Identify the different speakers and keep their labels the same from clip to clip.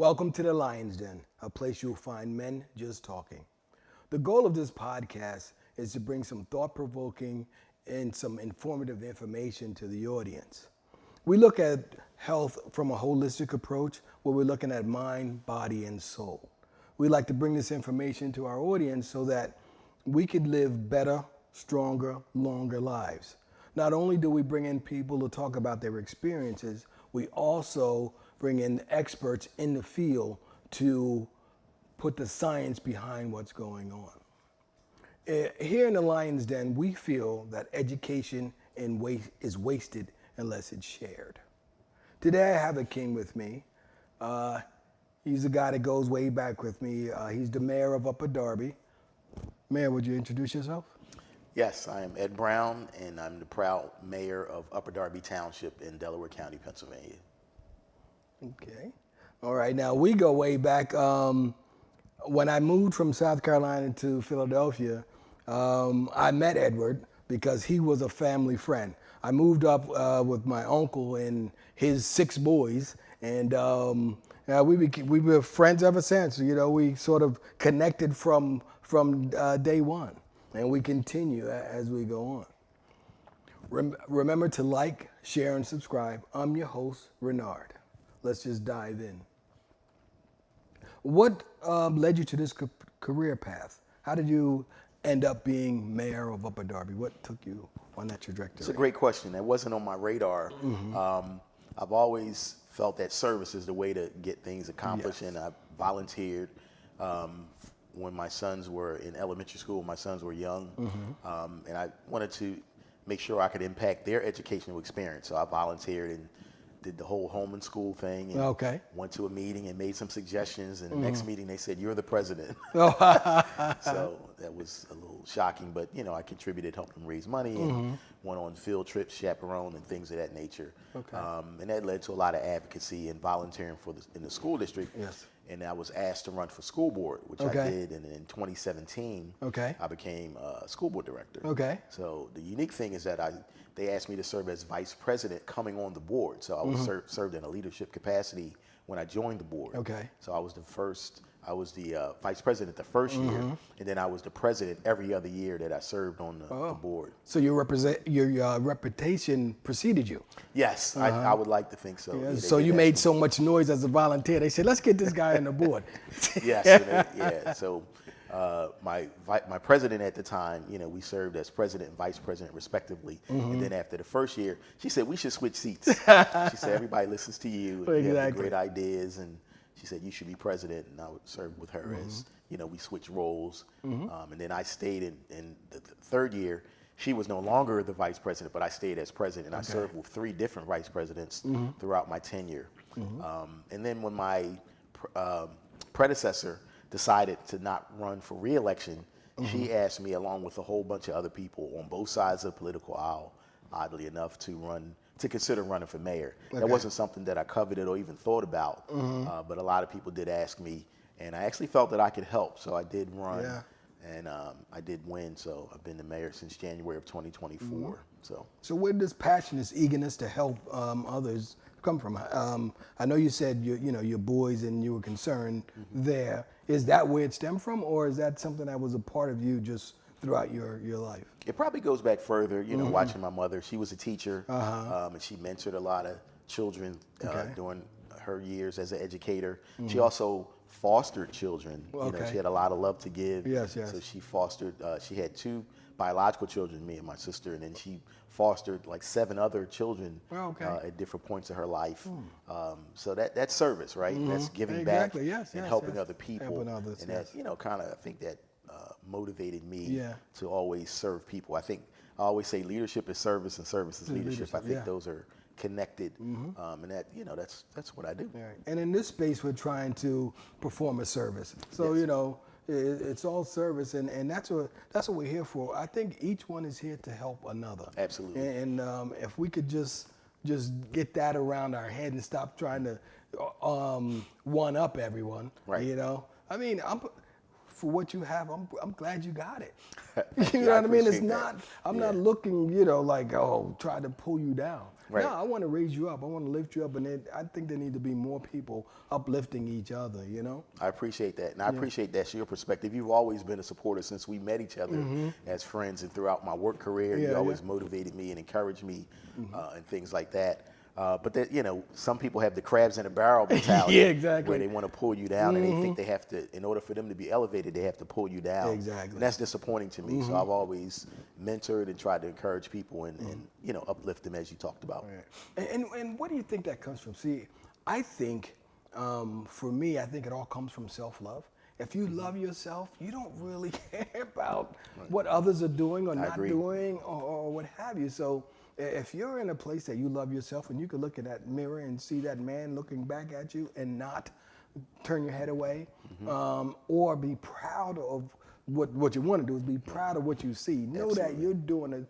Speaker 1: Welcome to the Lion's Den, a place you'll find men just talking. The goal of this podcast is to bring some thought-provoking and some informative information to the audience. We look at health from a holistic approach where we're looking at mind, body, and soul. We like to bring this information to our audience so that we could live better, stronger, longer lives. Not only do we bring in people to talk about their experiences, we also bring in experts in the field to put the science behind what's going on. Here in the Lion's Den, we feel that education is wasted unless it's shared. Today I have a king with me. He's a guy that goes way back with me. He's the mayor of Upper Darby. Mayor, would you introduce yourself?
Speaker 2: Yes, I am Ed Brown, and I'm the proud mayor of Upper Darby Township in Delaware County, Pennsylvania.
Speaker 1: Okay. All right. Now, we go way back. When I moved from South Carolina to Philadelphia, I met Edward because he was a family friend. I moved up with my uncle and his 6 boys, and we were friends ever since. You know, we sort of connected from day one, and we continue as we go on. Remember to like, share, and subscribe. I'm your host, Renard. Let's just dive in. What led you to this career path? How did you end up being mayor of Upper Darby? What took you on that trajectory?
Speaker 2: It's a great question. That wasn't on my radar. Mm-hmm. I've always felt that service is the way to get things accomplished, yes. And I volunteered when my sons were in elementary school. My sons were young, mm-hmm. And I wanted to make sure I could impact their educational experience. So I volunteered and did the whole home and school thing, and went to a meeting and made some suggestions, and the next meeting they said, "You're the president." So that was a little shocking, but you know, I contributed, helped them raise money, and went on field trips, chaperone, and things of that nature. And that led to a lot of advocacy and volunteering in the school district. Yes. And I was asked to run for school board, which I did, and in 2017, I became a school board director. So the unique thing is that they asked me to serve as vice president coming on the board. So I was served in a leadership capacity when I joined the board. So I was the vice president the first year, and then I was the president every other year that I served on the board.
Speaker 1: So your reputation preceded you.
Speaker 2: Yes, I would like to think so.
Speaker 1: Yeah, so you made so much noise as a volunteer. They said, "Let's get this guy on the board."
Speaker 2: Yes, So my president at the time, you know, we served as president and vice president respectively. And then after the first year, she said we should switch seats. She said everybody listens to you, and you have great ideas, and she said you should be president, and I would serve with her as, you know, we switched roles. And then I stayed in the third year. She was no longer the vice president, but I stayed as president, and I served with 3 different vice presidents throughout my tenure. And then when my predecessor decided to not run for re-election, she asked me, along with a whole bunch of other people on both sides of the political aisle, oddly enough, to consider running for mayor. That wasn't something that I coveted or even thought about, but a lot of people did ask me, and I actually felt that I could help, so I did run, and I did win. So I've been the mayor since January of 2024. So
Speaker 1: where does passion, this eagerness to help others come from? I know you said your boys and you were concerned there. Is that where it stemmed from, or is that something that was a part of you just throughout your life?
Speaker 2: It probably goes back further, you know, watching my mother. She was a teacher, and she mentored a lot of children during her years as an educator. She also fostered children. You know, she had a lot of love to give.
Speaker 1: Yes.
Speaker 2: So she fostered, she had 2 biological children, me and my sister, and then she fostered like 7 other children at different points of her life. So that's service, right? That's giving back and helping other people.
Speaker 1: Helping others,
Speaker 2: and that, you know, kind of, I think that motivated me to always serve people. I always say leadership is service and service is leadership. I think those are connected, and that, you know, that's what I do.
Speaker 1: Right. And in this space, we're trying to perform a service. So you know, it's all service, and that's what we're here for. I think each one is here to help another.
Speaker 2: Absolutely.
Speaker 1: And if we could just get that around our head and stop trying to one up everyone.
Speaker 2: Right.
Speaker 1: You know, I mean, for what you have. I'm glad you got it.
Speaker 2: You.
Speaker 1: You know
Speaker 2: I
Speaker 1: what I mean? It's
Speaker 2: appreciate
Speaker 1: not.
Speaker 2: that.
Speaker 1: I'm
Speaker 2: Yeah.
Speaker 1: not looking, like try to pull you down.
Speaker 2: Right.
Speaker 1: No, I want to raise you up. I want to lift you up, and I think there need to be more people uplifting each other.
Speaker 2: I appreciate that, and I appreciate that's your perspective. You've always been a supporter since we met each other as friends, and throughout my work career, you always motivated me and encouraged me, and things like that. But that, some people have the crabs in a barrel mentality,
Speaker 1: Yeah, exactly.
Speaker 2: where they want to pull you down, and they think they have to, in order for them to be elevated, they have to pull you down.
Speaker 1: Exactly.
Speaker 2: And that's disappointing to me. So I've always mentored and tried to encourage people and uplift them, as you talked about.
Speaker 1: Right. And what do you think that comes from? See, I think, for me, I think it all comes from self-love. If you love yourself, you don't really care about what others are doing or not doing or what have you. So if you're in a place that you love yourself and you can look in that mirror and see that man looking back at you and not turn your head away, or be proud of what you want to do is be proud of what you see. Know that you're doing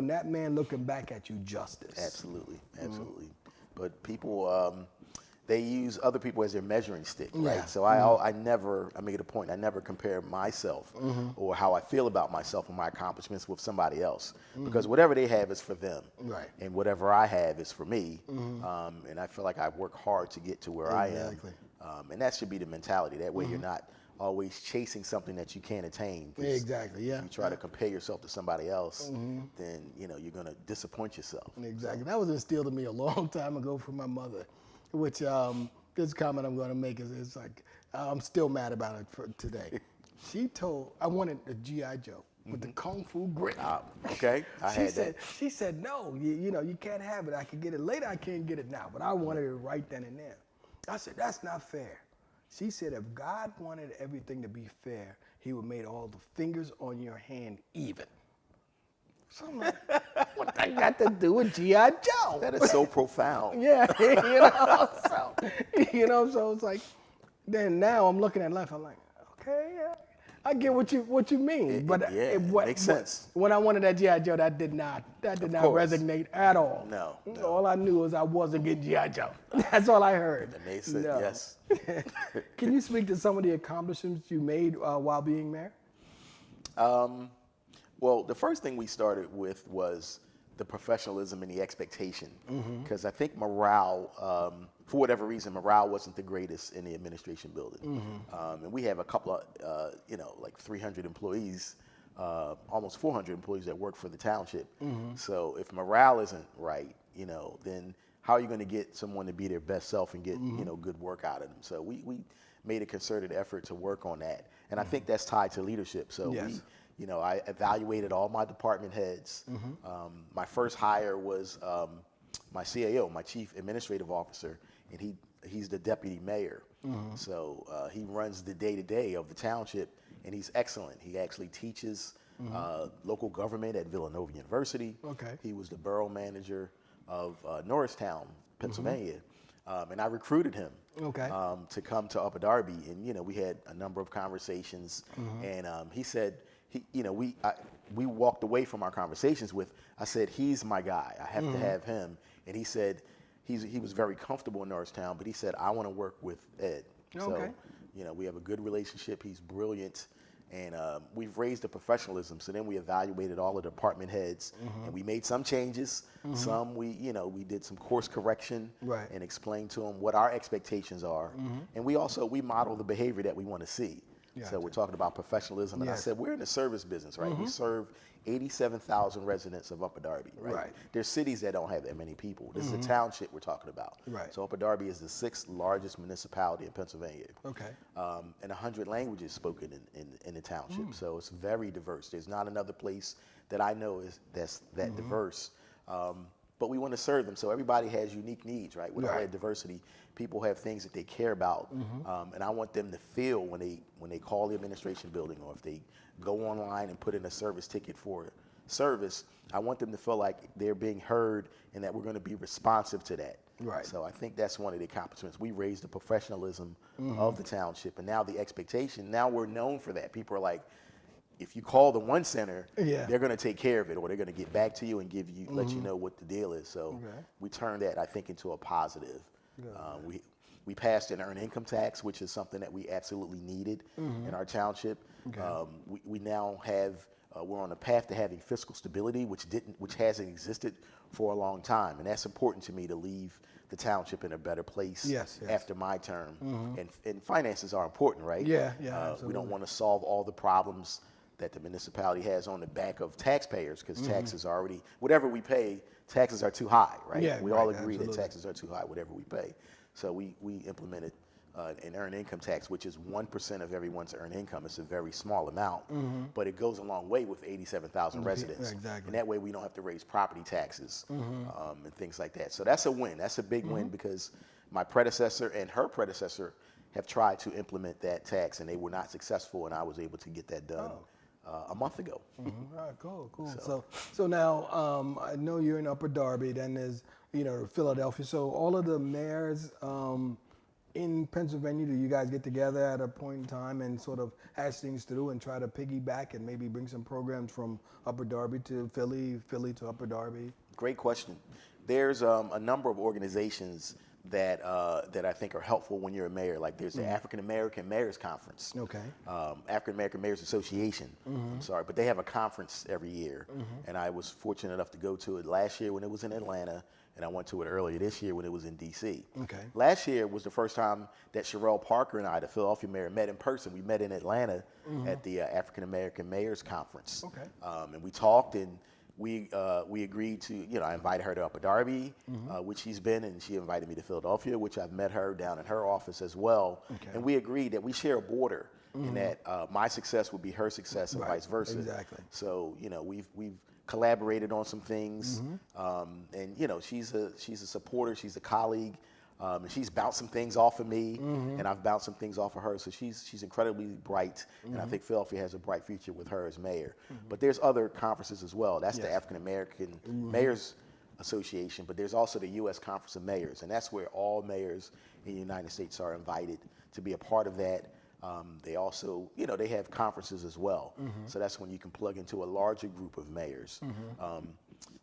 Speaker 1: that man looking back at you justice.
Speaker 2: Absolutely. But people, they use other people as their measuring stick, right?
Speaker 1: Yeah.
Speaker 2: So I made a point, I never compare myself or how I feel about myself and my accomplishments with somebody else, because whatever they have is for them,
Speaker 1: Right.
Speaker 2: and whatever I have is for me. And I feel like I work hard to get to where I am, and that should be the mentality. That way you're not always chasing something that you can't attain.
Speaker 1: Exactly, yeah.
Speaker 2: If you try to compare yourself to somebody else, then you're going to disappoint yourself.
Speaker 1: Exactly. That was instilled in me a long time ago from my mother, which this comment I'm going to make is like, I'm still mad about it for today. I wanted a G.I. Joe with the Kung Fu grip.
Speaker 2: Okay, I had that.
Speaker 1: She said, no, you can't have it. I can get it later. I can't get it now. But I wanted it right then and there. I said, that's not fair. She said, if God wanted everything to be fair, he would make all the fingers on your hand even. So I'm like, what that got to do with G.I. Joe?
Speaker 2: That is so profound.
Speaker 1: Yeah, so it's like, then now I'm looking at life, I'm like, okay, yeah, I get what you mean.
Speaker 2: It makes sense.
Speaker 1: When I wanted that G.I. Joe, that did not resonate at all.
Speaker 2: No.
Speaker 1: All I knew was I wasn't getting G.I. Joe. That's all I heard.
Speaker 2: That makes sense, yes.
Speaker 1: Can you speak to some of the accomplishments you made while being mayor?
Speaker 2: Well, the first thing we started with was the professionalism and the expectation, because I think morale, for whatever reason, morale wasn't the greatest in the administration building. And we have a couple of, like 300 employees, almost 400 employees that work for the township. So if morale isn't right, then how are you going to get someone to be their best self and get, good work out of them? So we made a concerted effort to work on that. And I think that's tied to leadership. So I evaluated all my department heads. My first hire was my CAO, my Chief Administrative Officer, and he's the deputy mayor. So he runs the day-to-day of the township, and he's excellent. He actually teaches local government at Villanova University.
Speaker 1: Okay.
Speaker 2: He was the borough manager of Norristown, Pennsylvania. And I recruited him to come to Upper Darby, and we had a number of conversations. And he said, we walked away from our conversations with, I said, he's my guy. I have to have him. And he said he was very comfortable in Norristown, but he said, I want to work with Ed. So we have a good relationship. He's brilliant. And we've raised the professionalism. So then we evaluated all the department heads, and we made some changes. Some we did some course correction and explained to them what our expectations are. And we model the behavior that we want to see. So we're talking about professionalism. And I said, we're in the service business, right? We serve 87,000 residents of Upper Darby, right? There's cities that don't have that many people. This is a township we're talking about. So Upper Darby is the 6th largest municipality in Pennsylvania. And 100 languages spoken in the township. So it's very diverse. There's not another place that I know that's that diverse. But we want to serve them. So everybody has unique needs, right? With all that diversity, people have things that they care about. And I want them to feel when they call the administration building, or if they go online and put in a service ticket for service, I want them to feel like they're being heard and that we're going to be responsive to that. So I think that's one of the accomplishments. We raised the professionalism of the township, and now the expectation, now we're known for that. People are like, if you call the one center, they're going to take care of it, or they're going to get back to you and let you know what the deal is. So we turned that, I think, into a positive. We passed an earned income tax, which is something that we absolutely needed in our township.
Speaker 1: Okay.
Speaker 2: We now have, we're on a path to having fiscal stability, which hasn't existed for a long time, and that's important to me to leave the township in a better place
Speaker 1: Yes.
Speaker 2: after my term. And finances are important, right?
Speaker 1: Yeah,
Speaker 2: We
Speaker 1: absolutely.
Speaker 2: don't want to solve all the problems that the municipality has on the back of taxpayers, because taxes are already, whatever we pay, taxes are too high, right?
Speaker 1: Yeah,
Speaker 2: We
Speaker 1: right,
Speaker 2: all agree
Speaker 1: absolutely.
Speaker 2: that taxes are too high, whatever we pay. So we implemented an earned income tax, which is 1% of everyone's earned income. It's a very small amount, but it goes a long way with 87,000 residents.
Speaker 1: Exactly.
Speaker 2: And that way we don't have to raise property taxes and things like that. So that's a win. That's a big win, because my predecessor and her predecessor have tried to implement that tax, and they were not successful, and I was able to get that done a month ago.
Speaker 1: All right, cool. So now I know you're in Upper Darby. Then there's Philadelphia. So all of the mayors in Pennsylvania, do you guys get together at a point in time and sort of hash things through and try to piggyback and maybe bring some programs from Upper Darby to Philly to Upper Darby?
Speaker 2: Great question. There's a number of organizations that I think are helpful when you're a mayor. Like there's the African American Mayors Conference.
Speaker 1: Okay.
Speaker 2: African American Mayors Association. I'm sorry, but they have a conference every year, and I was fortunate enough to go to it last year when it was in Atlanta, and I went to it earlier this year when it was in D.C.
Speaker 1: Okay.
Speaker 2: Last year was the first time that Sherelle Parker and I, the Philadelphia mayor, met in person. We met in Atlanta at the African American Mayors Conference.
Speaker 1: Okay.
Speaker 2: And we talked, and we agreed to, I invited her to Upper Darby, which she's been, and she invited me to Philadelphia, which I've met her down in her office as well.
Speaker 1: Okay.
Speaker 2: And we agreed that we share a border, and that my success would be her success and vice versa.
Speaker 1: Exactly.
Speaker 2: So, we've collaborated on some things, and she's a supporter, she's a colleague, and she's bounced some things off of me, and I've bounced some things off of her. So she's incredibly bright, and I think Philadelphia has a bright future with her as mayor. But there's other conferences as well. That's the African American Mayors Association, but there's also the U.S. Conference of Mayors, and that's where all mayors in the United States are invited to be a part of that. They also, they have conferences as well. So that's when you can plug into a larger group of mayors.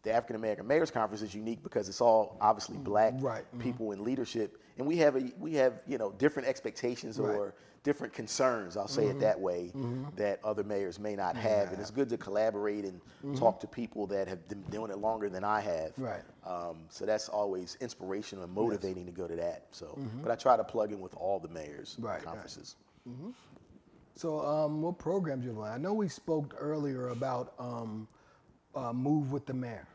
Speaker 2: The African American Mayors Conference is unique because it's all obviously black people in leadership, and we have different expectations or different concerns, I'll say it that way, that other mayors may not have. And it's good to collaborate and talk to people that have been doing it longer than I have.
Speaker 1: Right.
Speaker 2: So that's always inspirational and motivating to go to that. So, but I try to plug in with all the mayors conferences.
Speaker 1: So what programs you have? I know we spoke earlier about Move with the Mayor.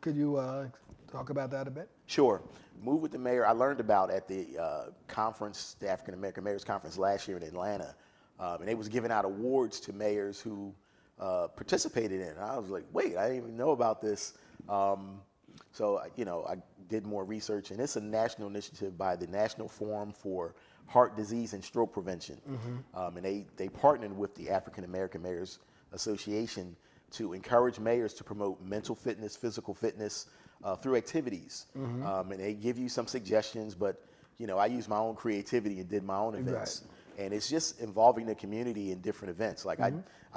Speaker 1: Could you talk about that a bit?
Speaker 2: Sure. Move with the Mayor, I learned about at the conference, the African American Mayors Conference last year in Atlanta. And they was giving out awards to mayors who participated in it. And I was like, wait, I didn't even know about this. So, I did more research, and it's a national initiative by the National Forum for Heart Disease and Stroke Prevention. And they partnered with the African American Mayors Association to encourage mayors to promote mental fitness, physical fitness through activities. And they give you some suggestions, but I used my own creativity and did my own events. And it's just involving the community in different events. Like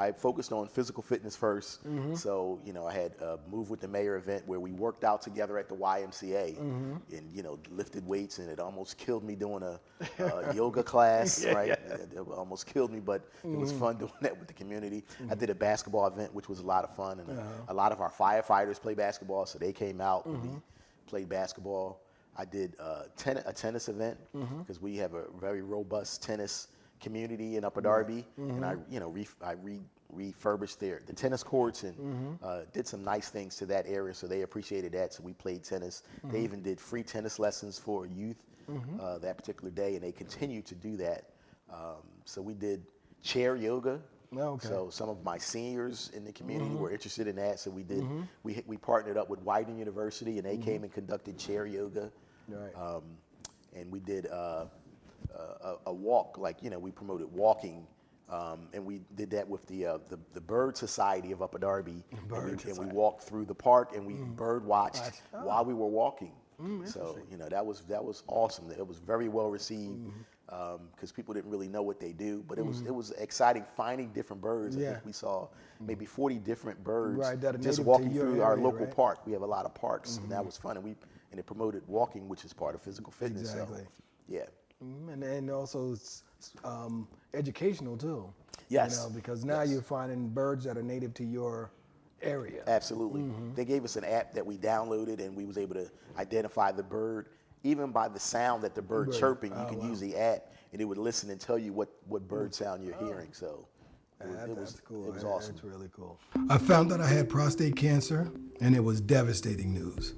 Speaker 2: I focused on physical fitness first. So, I had a Move with the Mayor event where we worked out together at the YMCA and, lifted weights, and it almost killed me doing a yoga class, right? It almost killed me, but it was fun doing that with the community. I did a basketball event, which was a lot of fun. And a lot of our firefighters play basketball, so they came out and we played basketball. I did a tennis event because we have a very robust tennis community in Upper Darby, and I refurbished the tennis courts and did some nice things to that area, so they appreciated that. So we played tennis. They even did free tennis lessons for youth that particular day, and they continue to do that. So we did chair yoga. So some of my seniors in the community were interested in that, so we did. We partnered up with Whiting University, and they came and conducted chair yoga. And we did a walk, we promoted walking, and we did that with the Bird Society of Upper Darby. And we walked through the park, and we bird watched while we were walking. So that was awesome. It was very well received because people didn't really know what they do, but it was exciting finding different birds. I think we saw maybe 40 different birds just walking through our local park. We have a lot of parks, and that was fun. And it promoted walking, which is part of physical fitness.
Speaker 1: Exactly.
Speaker 2: Yeah.
Speaker 1: And also it's educational too.
Speaker 2: Yes.
Speaker 1: Because now you're finding birds that are native to your area.
Speaker 2: Absolutely. They gave us an app that we downloaded, and we was able to identify the bird, even by the sound that the bird chirping. You can use the app, and it would listen and tell you what bird sound you're hearing. So
Speaker 1: That's cool.
Speaker 2: It was awesome.
Speaker 1: That's really cool. I found that I had prostate cancer, and it was devastating news.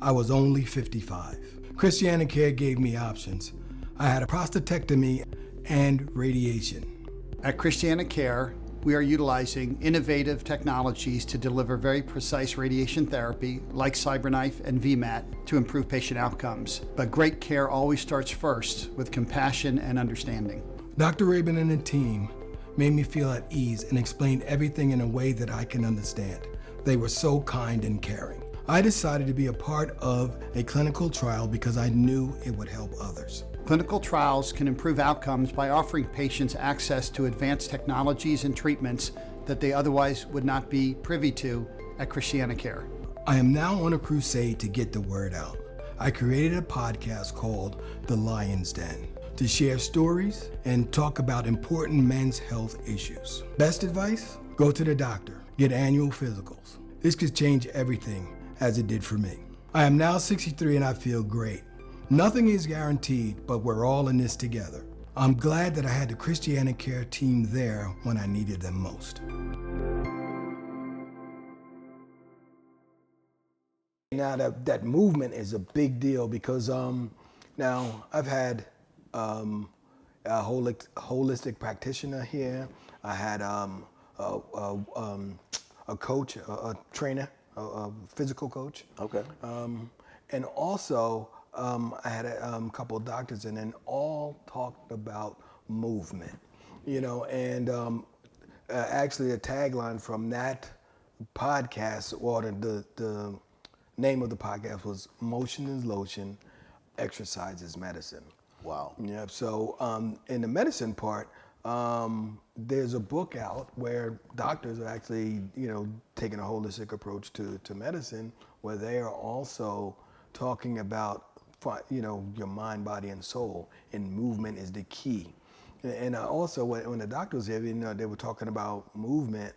Speaker 1: I was only 55. Christiana Care gave me options. I had a prostatectomy and radiation.
Speaker 3: At Christiana Care, we are utilizing innovative technologies to deliver very precise radiation therapy like CyberKnife and VMAT to improve patient outcomes. But great care always starts first with compassion and understanding.
Speaker 1: Dr. Rabin and the team made me feel at ease and explained everything in a way that I can understand. They were so kind and caring. I decided to be a part of a clinical trial because I knew it would help others.
Speaker 3: Clinical trials can improve outcomes by offering patients access to advanced technologies and treatments that they otherwise would not be privy to at Christiana Care.
Speaker 1: I am now on a crusade to get the word out. I created a podcast called The Lion's Den to share stories and talk about important men's health issues. Best advice? Go to the doctor. Get annual physicals. This could change everything, as it did for me. I am now 63 and I feel great. Nothing is guaranteed, but we're all in this together. I'm glad that I had the Christiana Care team there when I needed them most. Now that movement is a big deal because now I've had a holistic practitioner here. I had a coach, a trainer, a physical coach.
Speaker 2: Okay.
Speaker 1: And also I had a couple of doctors, and then all talked about movement, and actually a tagline from that podcast, or the name of the podcast was "Motion is Lotion, Exercise is Medicine."
Speaker 2: Wow.
Speaker 1: Yeah. So in the medicine part, there's a book out where doctors are actually, taking a holistic approach to medicine, where they are also talking about, your mind, body, and soul, and movement is the key. And also, when the doctor was here, they were talking about movement,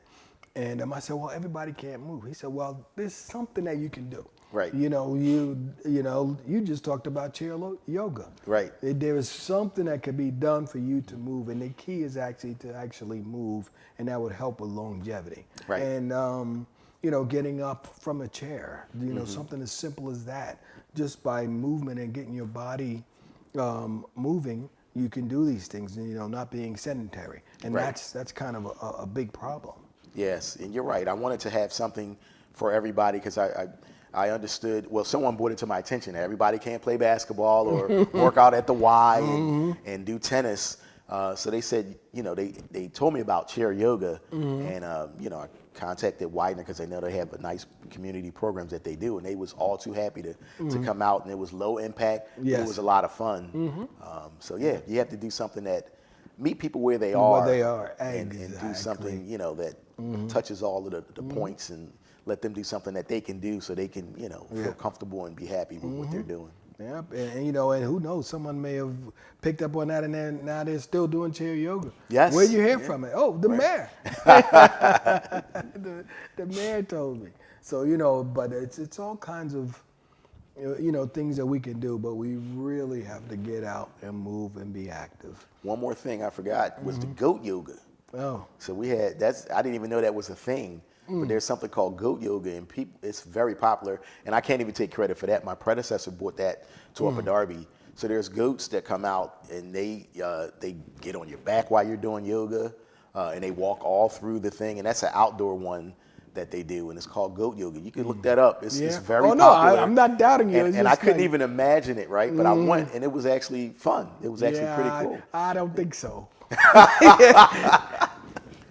Speaker 1: and I said, well, everybody can't move. He said, well, there's something that you can do.
Speaker 2: Right.
Speaker 1: You just talked about chair yoga.
Speaker 2: Right.
Speaker 1: There is something that can be done for you to move, and the key is to move, and that would help with longevity.
Speaker 2: Right.
Speaker 1: And getting up from a chair, something as simple as that. Just by movement and getting your body moving, you can do these things, not being sedentary. And
Speaker 2: right.
Speaker 1: that's kind of a big problem.
Speaker 2: Yes, and you're right. I wanted to have something for everybody because I understood, well, someone brought it to my attention that everybody can't play basketball or work out at the Y and do tennis. So they said, they told me about chair yoga, and I contacted Widener because I know they have a nice community programs that they do, and they was all too happy to come out, and it was low impact.
Speaker 1: Yes.
Speaker 2: It was a lot of fun. So yeah, you have to do something that meet people where they are, and do something that touches all of the points, and let them do something that they can do so they can feel comfortable and be happy with what they're doing.
Speaker 1: Yep, and who knows? Someone may have picked up on that, and now they're still doing chair yoga.
Speaker 2: Yes.
Speaker 1: Where'd you hear from it? Oh, the mayor. the mayor told me. So but it's all kinds of things that we can do, but we really have to get out and move and be active.
Speaker 2: One more thing I forgot was the goat yoga.
Speaker 1: Oh.
Speaker 2: So we had I didn't even know that was a thing. But there's something called goat yoga, and it's very popular. And I can't even take credit for that. My predecessor brought that to Upper Darby. So there's goats that come out, and they get on your back while you're doing yoga, and they walk all through the thing. And that's an outdoor one that they do, and it's called goat yoga. You can look that up. It's very popular.
Speaker 1: I'm not doubting you.
Speaker 2: And I couldn't even imagine it, right? But I went, and it was actually fun. It was actually pretty cool.
Speaker 1: I don't think so.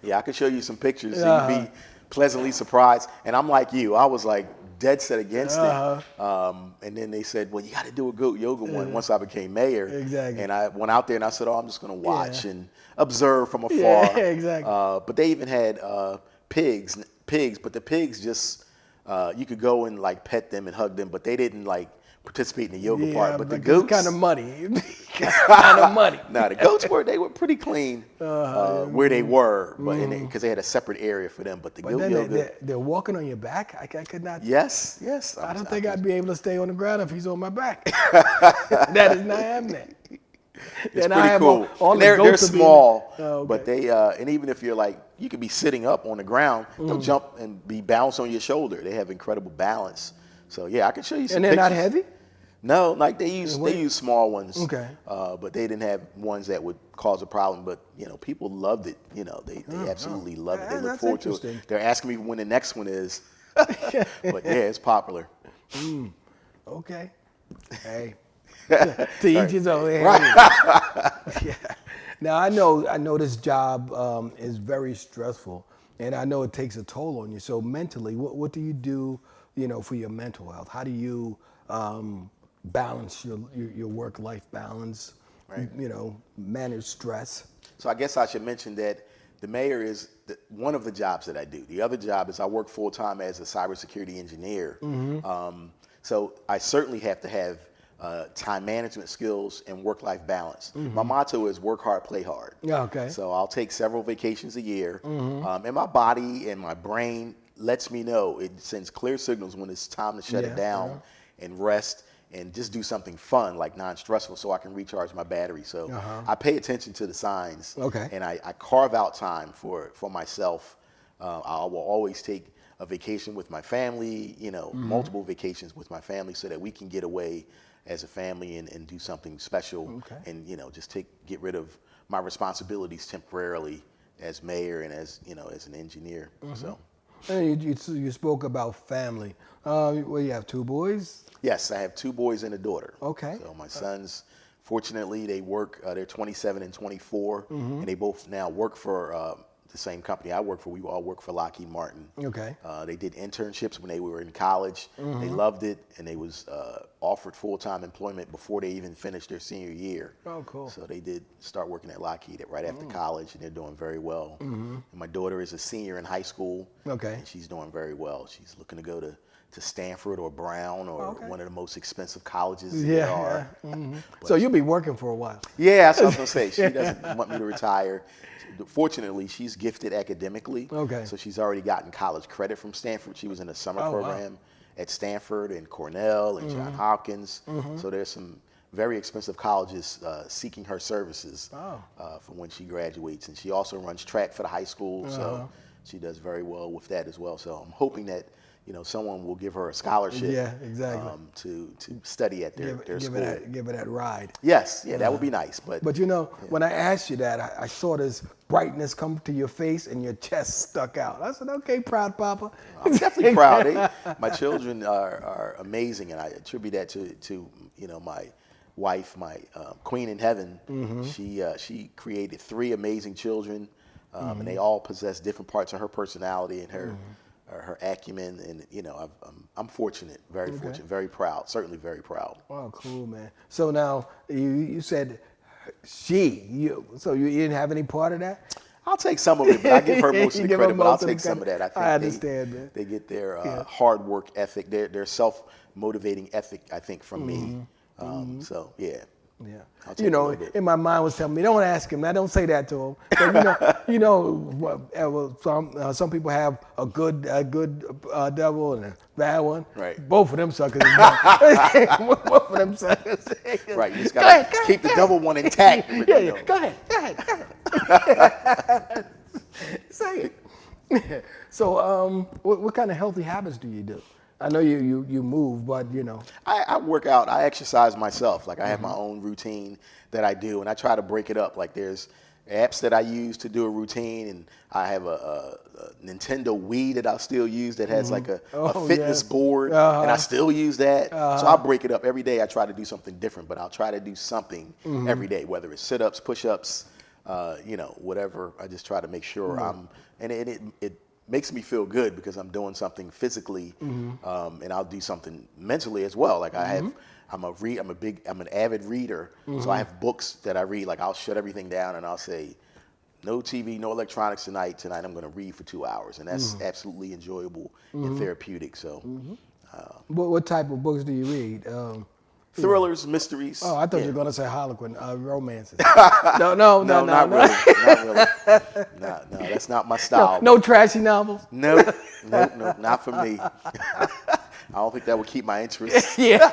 Speaker 2: Yeah, I could show you some pictures, so you'd be pleasantly surprised. And I'm like you, I was like dead set against it. And then they said, well, you got to do a goat yoga one once I became mayor.
Speaker 1: Exactly.
Speaker 2: And I went out there and I said, I'm just going to watch and observe from afar.
Speaker 1: Yeah, exactly.
Speaker 2: But they even had pigs, but the pigs just, you could go and like pet them and hug them, but they didn't like participate in the yoga part. But the goats,
Speaker 1: it's kind of muddy. kind of money.
Speaker 2: Now the goats they were pretty clean where they were, but because they had a separate area for them. But the goat
Speaker 1: Then
Speaker 2: yoga,
Speaker 1: they're walking on your back. I could not.
Speaker 2: yes.
Speaker 1: I don't think I'd be able to stay on the ground if he's on my back. That is not happening.
Speaker 2: It's
Speaker 1: And I
Speaker 2: pretty
Speaker 1: have
Speaker 2: cool.
Speaker 1: all
Speaker 2: And
Speaker 1: the
Speaker 2: they're
Speaker 1: goats will be in
Speaker 2: small,
Speaker 1: there. Oh, okay.
Speaker 2: but they and even if you're like you could be sitting up on the ground, they'll jump and be bounced on your shoulder. They have incredible balance. So yeah, I can show you some
Speaker 1: And they're
Speaker 2: pictures.
Speaker 1: not heavy?
Speaker 2: No, like they use small ones.
Speaker 1: Okay.
Speaker 2: But they didn't have ones that would cause a problem. But people loved it. They absolutely loved it. They look
Speaker 1: That's
Speaker 2: forward to
Speaker 1: interesting.
Speaker 2: it. They're asking me when the next one is. But yeah, it's popular.
Speaker 1: Okay. Hey. To each his own. Yeah. Now I know this job is very stressful, and I know it takes a toll on you. So mentally, what do you do, for your mental health? How do you balance your work-life balance?
Speaker 2: Right.
Speaker 1: Manage stress.
Speaker 2: So I guess I should mention that the mayor is one of the jobs that I do. The other job is I work full-time as a cybersecurity engineer. So I certainly have to have time management skills and work-life balance. My motto is work hard, play hard.
Speaker 1: Yeah, okay.
Speaker 2: So I'll take several vacations a year. And my body and my brain lets me know. It sends clear signals when it's time to shut it down and rest and just do something fun, like non-stressful, so I can recharge my battery. So I pay attention to the signs.
Speaker 1: Okay.
Speaker 2: And I carve out time for myself. I will always take a vacation with my family, multiple vacations with my family so that we can get away as a family and do something special and just get rid of my responsibilities temporarily as mayor and as as an engineer. So
Speaker 1: And you spoke about family. Well, you have 2 boys.
Speaker 2: yes, I have 2 boys and a daughter.
Speaker 1: Okay.
Speaker 2: So my sons, fortunately, they work. They're 27 and 24, and they both now work for the same company I work for. We all work for Lockheed Martin.
Speaker 1: Okay.
Speaker 2: They did internships when they were in college. They loved it, and they was offered full-time employment before they even finished their senior year.
Speaker 1: Oh, cool.
Speaker 2: So they did start working at Lockheed right after college, and they're doing very well. And my daughter is a senior in high school.
Speaker 1: Okay.
Speaker 2: And she's doing very well. She's looking to go to Stanford or Brown or one of the most expensive colleges there are.
Speaker 1: So you'll be working for a while.
Speaker 2: Yeah, that's what I was going to say. She doesn't want me to retire. Fortunately, she's gifted academically.
Speaker 1: Okay.
Speaker 2: So she's already gotten college credit from Stanford. She was in a summer program at Stanford and Cornell and Johns Hopkins. So there's some very expensive colleges seeking her services for when she graduates. And she also runs track for the high school. So she does very well with that as well. So I'm hoping that someone will give her a scholarship.
Speaker 1: Yeah, exactly.
Speaker 2: To study at their school.
Speaker 1: Give it that ride.
Speaker 2: Yes, yeah, that would be nice. But
Speaker 1: when I asked you that, I saw this brightness come to your face and your chest stuck out. I said, okay, proud papa.
Speaker 2: I'm definitely proud. My children are amazing, and I attribute that to my wife, my queen in heaven. She created 3 amazing children, and they all possess different parts of her personality and her acumen, and I'm fortunate, very fortunate, very proud, certainly very proud.
Speaker 1: Oh, cool, man. So now you said so you didn't have any part of that?
Speaker 2: I'll take some of it, but I give her most of the
Speaker 1: give her
Speaker 2: credit, but I'll
Speaker 1: most of the
Speaker 2: take some of that. I think
Speaker 1: I understand, man.
Speaker 2: they get their hard work ethic, their self-motivating ethic, I think, from me. So, yeah.
Speaker 1: Yeah.
Speaker 2: I'll take a little bit.
Speaker 1: In my mind was telling me, don't ask him that. Don't say that to him. But, some people have a good devil and a bad one.
Speaker 2: Right.
Speaker 1: Both of them suckers. Both of them suckers.
Speaker 2: Right. You just got to keep the double one intact.
Speaker 1: Yeah. Go ahead. Say it. So, what kind of healthy habits do you do? I know you move, but
Speaker 2: I work out. I exercise myself. Like I have my own routine that I do, and I try to break it up. Like there's apps that I use to do a routine, and I have a Nintendo Wii that I still use that has like a fitness board, and I still use that. So I break it up every day. I try to do something different, but I'll try to do something every day, whether it's sit-ups, push-ups, whatever. I just try to make sure and it makes me feel good because I'm doing something physically, and I'll do something mentally as well. Like I'm an avid reader, so I have books that I read. Like I'll shut everything down and I'll say, no TV, no electronics tonight. Tonight I'm going to read for 2 hours, and that's absolutely enjoyable and therapeutic. So,
Speaker 1: what type of books do you read?
Speaker 2: thrillers, mysteries.
Speaker 1: Oh, I thought
Speaker 2: Yeah.
Speaker 1: you were going to say Harlequin romances.
Speaker 2: No, not really. Not really. No, that's not my style.
Speaker 1: No trashy novels.
Speaker 2: Nope, not for me. I don't think that would keep my interest.
Speaker 1: Yeah.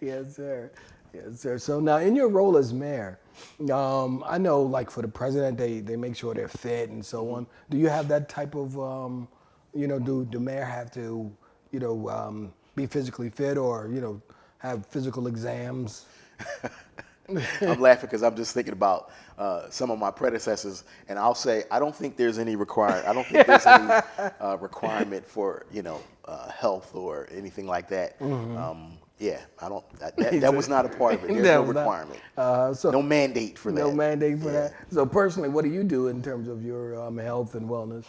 Speaker 1: Yes, sir. Yes, sir. So now, in your role as mayor, I know, like for the president, they make sure they're fit and so on. Do you have that type of, do the mayor have to, be physically fit or, have physical exams?
Speaker 2: I'm laughing because I'm just thinking about some of my predecessors, and I'll say I don't think there's any requirement for health or anything like that. Yeah, I don't. That was not a part of it. There's no requirement. No mandate for that.
Speaker 1: No mandate for that. So personally, what do you do in terms of your health and wellness?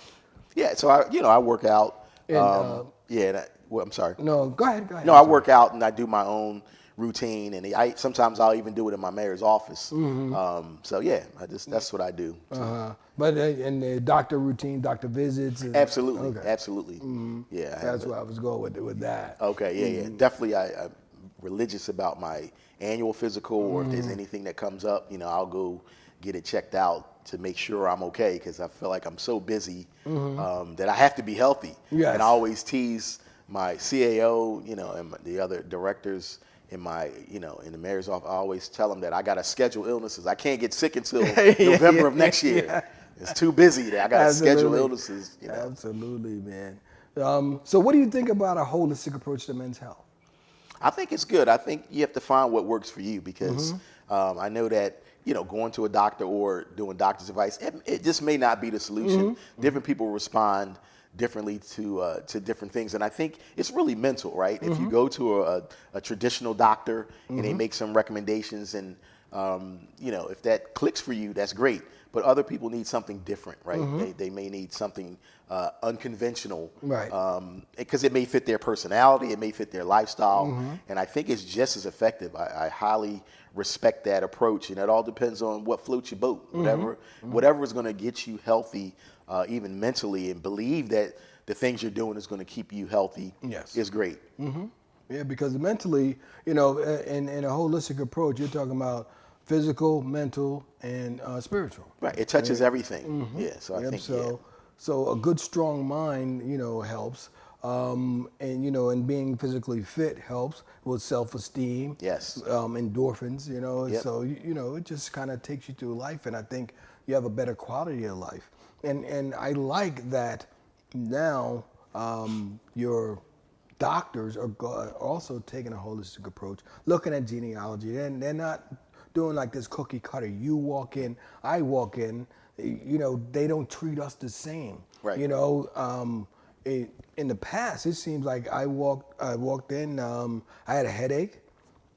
Speaker 2: Yeah, so I work out. I'm sorry.
Speaker 1: No, go ahead.
Speaker 2: No, I work out and I do my own routine, and sometimes I'll even do it in my mayor's office. So yeah, that's what I do.
Speaker 1: But in the doctor routine, doctor visits.
Speaker 2: Absolutely. Yeah,
Speaker 1: That's where I was going with that.
Speaker 2: Okay, yeah. Definitely, I'm religious about my annual physical, or if there's anything that comes up, I'll go get it checked out to make sure I'm okay, because I feel like I'm so busy that I have to be healthy.
Speaker 1: Yes.
Speaker 2: And I always tease my CAO, and the other directors in the mayor's office. I always tell them that I got to schedule illnesses. I can't get sick until November of next year. Yeah. It's too busy that I got to schedule illnesses.
Speaker 1: Absolutely, man. So what do you think about a holistic approach to men's health?
Speaker 2: I think it's good. I think you have to find what works for you, because I know that, going to a doctor or doing doctor's advice, it just may not be the solution. Different people respond differently to different things, and I think it's really mental, right? If you go to a traditional doctor and they make some recommendations, and if that clicks for you, that's great. But other people need something different, right? They may need something unconventional,
Speaker 1: right?
Speaker 2: Because it may fit their personality, it may fit their lifestyle, and I think it's just as effective. I highly respect that approach, and it all depends on what floats your boat. Whatever is going to get you healthy, even mentally, and believe that the things you're doing is going to keep you healthy, is great.
Speaker 1: Yeah, because mentally, in a holistic approach, you're talking about physical, mental, and spiritual.
Speaker 2: Right. It touches everything. Yeah. So I think
Speaker 1: so a good, strong mind, helps. And and being physically fit helps with self-esteem.
Speaker 2: Yes.
Speaker 1: Endorphins. So it just kind of takes you through life, and I think you have a better quality of life. And I like that now your doctors are also taking a holistic approach, looking at genealogy. They're not doing like this cookie cutter. You walk in, I walk in. They don't treat us the same.
Speaker 2: Right.
Speaker 1: In the past, it seems like I walked in, I had a headache.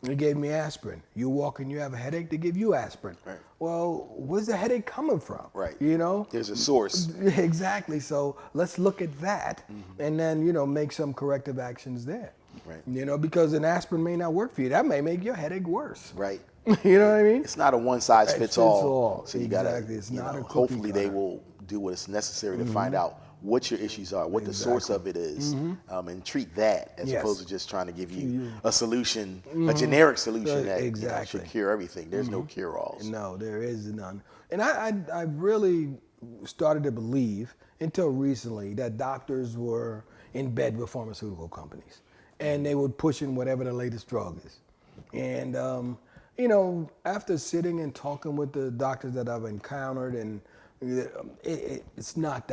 Speaker 1: They gave me aspirin. You walk in, you have a headache, they give you aspirin.
Speaker 2: Right.
Speaker 1: Well, where's the headache coming from?
Speaker 2: Right.
Speaker 1: There's
Speaker 2: a source.
Speaker 1: Exactly. So let's look at that, and then make some corrective actions there.
Speaker 2: Right.
Speaker 1: Because an aspirin may not work for you. That may make your headache worse.
Speaker 2: Right.
Speaker 1: You know what I mean?
Speaker 2: It's not a one size fits all.
Speaker 1: So you
Speaker 2: exactly.
Speaker 1: It's not a cookie
Speaker 2: hopefully
Speaker 1: cutter.
Speaker 2: they will do what is necessary to find out what your issues are, what the source of it is, and treat that as opposed to just trying to give you a solution, a generic solution that should cure everything. There's no cure-alls.
Speaker 1: No, there is none. And I really started to believe until recently that doctors were in bed with pharmaceutical companies, and they would push in whatever the latest drug is. And after sitting and talking with the doctors that I've encountered, and it's not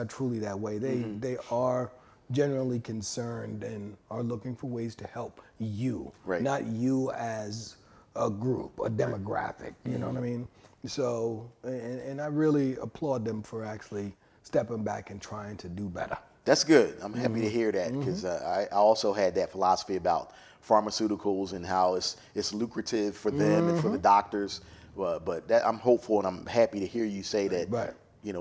Speaker 1: truly that way. They are genuinely concerned and are looking for ways to help you, not you as a group, a demographic. You know what I mean? So, and I really applaud them for actually stepping back and trying to do better.
Speaker 2: That's good. I'm happy to hear that, because I also had that philosophy about pharmaceuticals and how it's lucrative for them and for the doctors. But that, I'm hopeful, and I'm happy to hear you say that,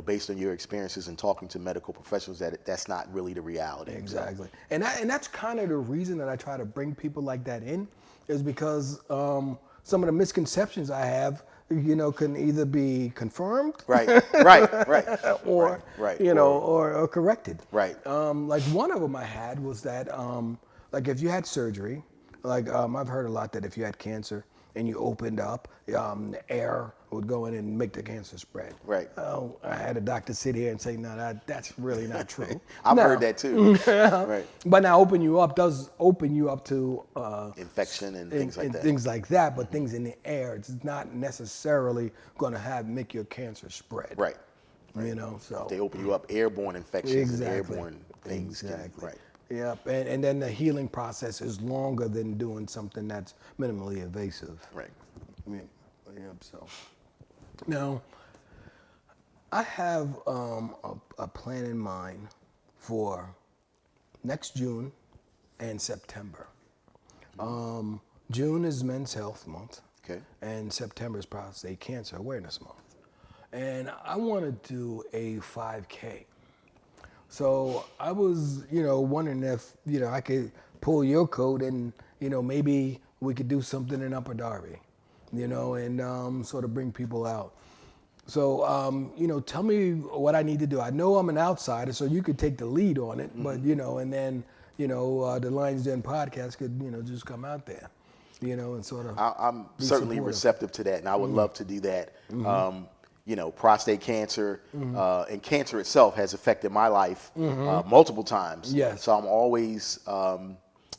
Speaker 2: based on your experiences and talking to medical professionals, that's not really the reality.
Speaker 1: Exactly. So. And that's kind of the reason that I try to bring people like that in, is because some of the misconceptions I have, can either be confirmed, or corrected.
Speaker 2: Right.
Speaker 1: Like one of them I had was that, like if you had surgery Like I've heard a lot that if you had cancer and you opened up, the air would go in and make the cancer spread.
Speaker 2: Right.
Speaker 1: Oh, I had a doctor sit here and say, no, that's really not true.
Speaker 2: I've
Speaker 1: Now-
Speaker 2: heard that too. Right.
Speaker 1: But now does open you up to
Speaker 2: Infection and things like that.
Speaker 1: Things like that, but things in the air, it's not necessarily going to make your cancer spread.
Speaker 2: Right.
Speaker 1: You know, so
Speaker 2: They open you up, airborne infections and
Speaker 1: Exactly.
Speaker 2: airborne things.
Speaker 1: Exactly.
Speaker 2: Right.
Speaker 1: Yep, and then the healing process is longer than doing something that's minimally invasive.
Speaker 2: Right.
Speaker 1: Yep. So now I have a plan in mind for next June and September. June is Men's Health Month.
Speaker 2: Okay.
Speaker 1: And September is Prostate Cancer Awareness Month. And I want to do a 5K. So I was, wondering if, I could pull your coat and, maybe we could do something in Upper Darby, and sort of bring people out. So, tell me what I need to do. I know I'm an outsider, so you could take the lead on it, but, and then, the Lions Den podcast could, just come out there, and sort of.
Speaker 2: I'm certainly
Speaker 1: supportive.
Speaker 2: receptive to that, and I would love to do that. Prostate cancer and cancer itself has affected my life multiple times.
Speaker 1: Yes.
Speaker 2: So I'm always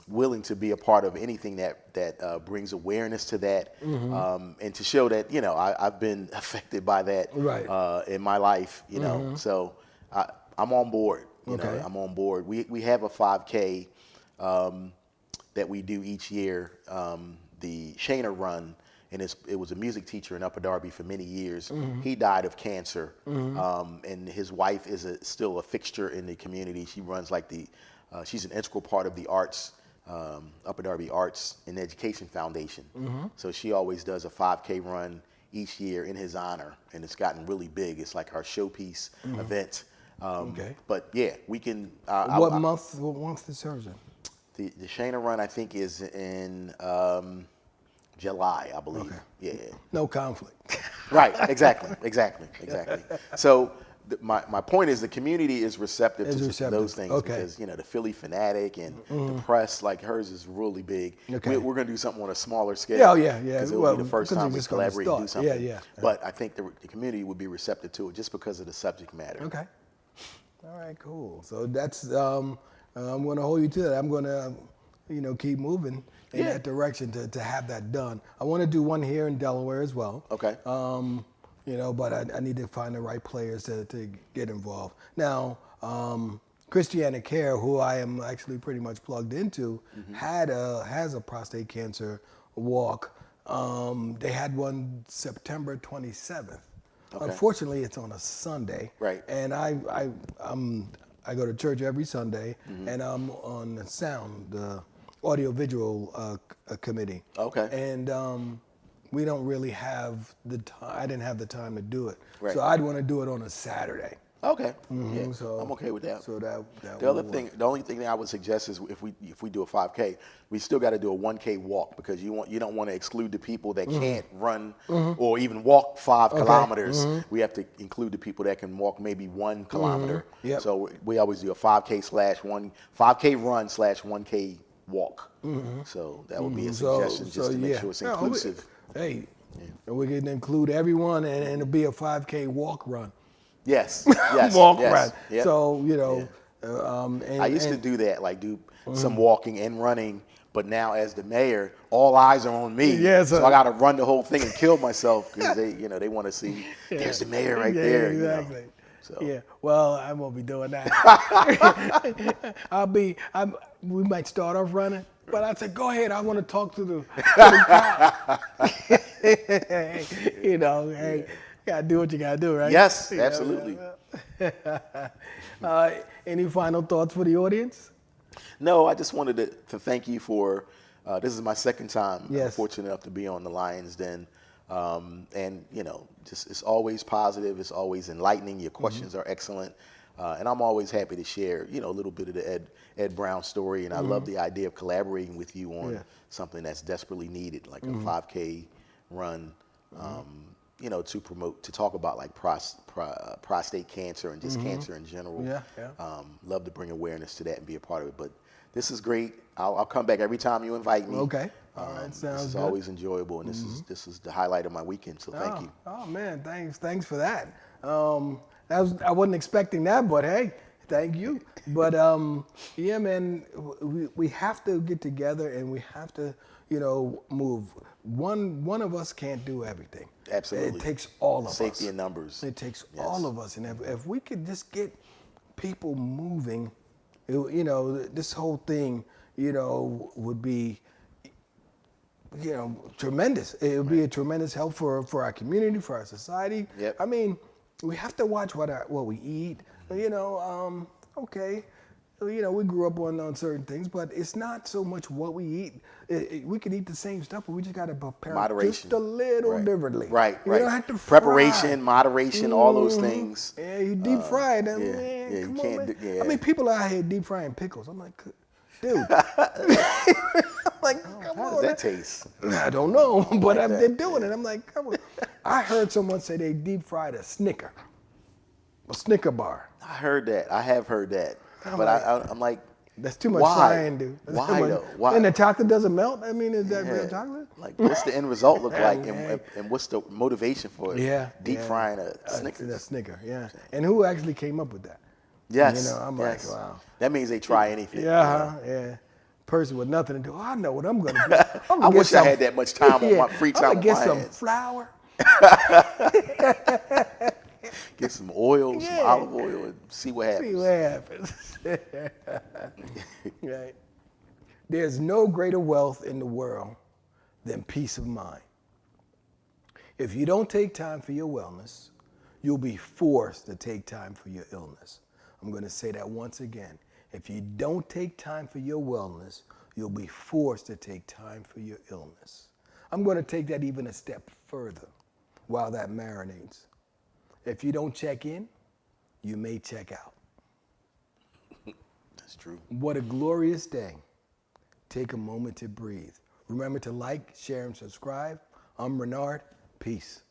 Speaker 2: willing to be a part of anything that brings awareness to that, and to show that I've been affected by that
Speaker 1: Right.
Speaker 2: In my life. So I'm on board.
Speaker 1: Okay.
Speaker 2: I'm on board. We have a 5K that we do each year, the Shayna Run. And it was a music teacher in Upper Darby for many years. He died of cancer, and his wife is still a fixture in the community. She runs she's an integral part of the arts, Upper Darby Arts and Education Foundation. So she always does a 5K run each year in his honor, and it's gotten really big. It's like our showpiece event.
Speaker 1: Okay.
Speaker 2: But yeah, we can.
Speaker 1: What month is hers in?
Speaker 2: The Shayna Run, I think, is in July, I believe.
Speaker 1: Okay.
Speaker 2: Yeah.
Speaker 1: No conflict.
Speaker 2: Right. Exactly. So my point is the community is receptive to those things,
Speaker 1: Okay.
Speaker 2: because the Philly Fanatic and the press, like hers, is really big.
Speaker 1: Okay.
Speaker 2: We're going to do something on a smaller scale.
Speaker 1: Yeah.
Speaker 2: Because it will be the first
Speaker 1: 'cause
Speaker 2: time
Speaker 1: you're
Speaker 2: we
Speaker 1: just gonna
Speaker 2: collaborate and do
Speaker 1: start.
Speaker 2: something.
Speaker 1: Yeah.
Speaker 2: But I think the community would be receptive to it just because of the subject matter.
Speaker 1: Okay. All right, cool. So that's I'm going to hold you to that. I'm going to, keep moving in that direction to have that done. I want to do one here in Delaware as well.
Speaker 2: Okay.
Speaker 1: But I need to find the right players to get involved. Now, Christiana Care, who I am actually pretty much plugged into, has a prostate cancer walk. They had one September 27th.
Speaker 2: Okay.
Speaker 1: Unfortunately, it's on a Sunday.
Speaker 2: Right.
Speaker 1: And I go to church every Sunday, and I'm on the sound, the audiovisual committee.
Speaker 2: Okay.
Speaker 1: And we don't really have the time. I didn't have the time to do it.
Speaker 2: Right.
Speaker 1: So I'd want to do it on a Saturday.
Speaker 2: Okay.
Speaker 1: Mhm,
Speaker 2: Yeah,
Speaker 1: so-
Speaker 2: I'm okay with that.
Speaker 1: So that
Speaker 2: The only thing that I would suggest is if we do a 5K, we still got to do a 1K walk, because you don't want to exclude the people that can't run or even walk 5 kilometers. We have to include the people that can walk maybe 1 kilometer.
Speaker 1: Yep.
Speaker 2: So we always do a 5K run / 1K walk. So that would be a suggestion, just to make sure it's inclusive.
Speaker 1: And we can include everyone, and it'll be a 5K walk run.
Speaker 2: Yes.
Speaker 1: Walk
Speaker 2: yes.
Speaker 1: run.
Speaker 2: Yep.
Speaker 1: So
Speaker 2: I used to do that, like do some walking and running, but now as the mayor, all eyes are on me.
Speaker 1: Yes,
Speaker 2: so I got to run the whole thing and kill myself, because they want to see there's the mayor right there.
Speaker 1: Exactly.
Speaker 2: So.
Speaker 1: Yeah. Well, I won't be doing that. We might start off running, but I said, go ahead. I want to talk to the crowd. Hey, you gotta do what you gotta do, right?
Speaker 2: Yes, absolutely.
Speaker 1: Any final thoughts for the audience?
Speaker 2: No, I just wanted to thank you for. This is my second time.
Speaker 1: Yes.
Speaker 2: I'm fortunate enough to be on the Lions Den, and just it's always positive. It's always enlightening. Your questions are excellent, and I'm always happy to share a little bit of the Ed Brown story. And I love the idea of collaborating with you on something that's desperately needed, like a 5K run. you know, to talk about like prostate cancer and just cancer in general.
Speaker 1: Yeah.
Speaker 2: Love to bring awareness to that and be a part of it. But this is great. I'll come back every time you invite me.
Speaker 1: Okay. All right. Sounds
Speaker 2: This is
Speaker 1: good.
Speaker 2: always enjoyable, and this is the highlight of my weekend. So thank you.
Speaker 1: Oh man, thanks for that. I wasn't expecting that, but hey, thank you. But yeah, man, we have to get together and we have to, you know, move. One of us can't do everything.
Speaker 2: Absolutely.
Speaker 1: It takes all of us.
Speaker 2: Safety in numbers.
Speaker 1: It takes all of us, and if we could just get people moving, you know, this whole thing, you know, would be, you know, tremendous. It would be a tremendous help for our community, for our society.
Speaker 2: Yep.
Speaker 1: I mean, we have to watch what we eat. You know, okay, you know, we grew up on certain things, but it's not so much what we eat. We can eat the same stuff, but we just got to prepare
Speaker 2: Moderation.
Speaker 1: just a little differently.
Speaker 2: Right.
Speaker 1: You don't have to fry.
Speaker 2: Preparation, moderation, all those things.
Speaker 1: Yeah, you deep fry it. Man,
Speaker 2: yeah,
Speaker 1: come
Speaker 2: you
Speaker 1: on,
Speaker 2: can't
Speaker 1: man.
Speaker 2: do- yeah.
Speaker 1: I mean, people out here deep frying pickles. I'm like, dude. Like, come
Speaker 2: How
Speaker 1: on.
Speaker 2: does that taste?
Speaker 1: I don't know, but
Speaker 2: that.
Speaker 1: they're doing it. I'm like, come on. I heard someone say they deep fried a Snicker bar.
Speaker 2: I heard that. I have heard that.
Speaker 1: I'm
Speaker 2: But
Speaker 1: like-
Speaker 2: I'm like,
Speaker 1: That's too much
Speaker 2: why?
Speaker 1: frying, dude. That's
Speaker 2: Why
Speaker 1: too much.
Speaker 2: though? Why?
Speaker 1: And the chocolate doesn't melt? I mean, is that real
Speaker 2: yeah,
Speaker 1: chocolate?
Speaker 2: like what's the end result look like,
Speaker 1: man.
Speaker 2: and what's the motivation for deep frying a Snickers?
Speaker 1: A Snicker, yeah. And who actually came up with that?
Speaker 2: Yes.
Speaker 1: You know, I'm
Speaker 2: yes.
Speaker 1: like, wow.
Speaker 2: That means they try anything.
Speaker 1: Yeah, yeah. Person with nothing to do. Oh, I know what I'm going to do. I'm gonna
Speaker 2: I
Speaker 1: get
Speaker 2: wish I had that much time on my free time
Speaker 1: I'm
Speaker 2: on
Speaker 1: gonna
Speaker 2: my
Speaker 1: get some
Speaker 2: hands.
Speaker 1: flour.
Speaker 2: Get some oil,
Speaker 1: Yeah.
Speaker 2: some olive oil, and see what happens.
Speaker 1: See what happens. Right. There's no greater wealth in the world than peace of mind. If you don't take time for your wellness, you'll be forced to take time for your illness. I'm going to say that once again. If you don't take time for your wellness, you'll be forced to take time for your illness. I'm going to take that even a step further while that marinates. If you don't check in, you may check out.
Speaker 2: That's true.
Speaker 1: What a glorious day. Take a moment to breathe. Remember to like, share, and subscribe. I'm Renard. Peace.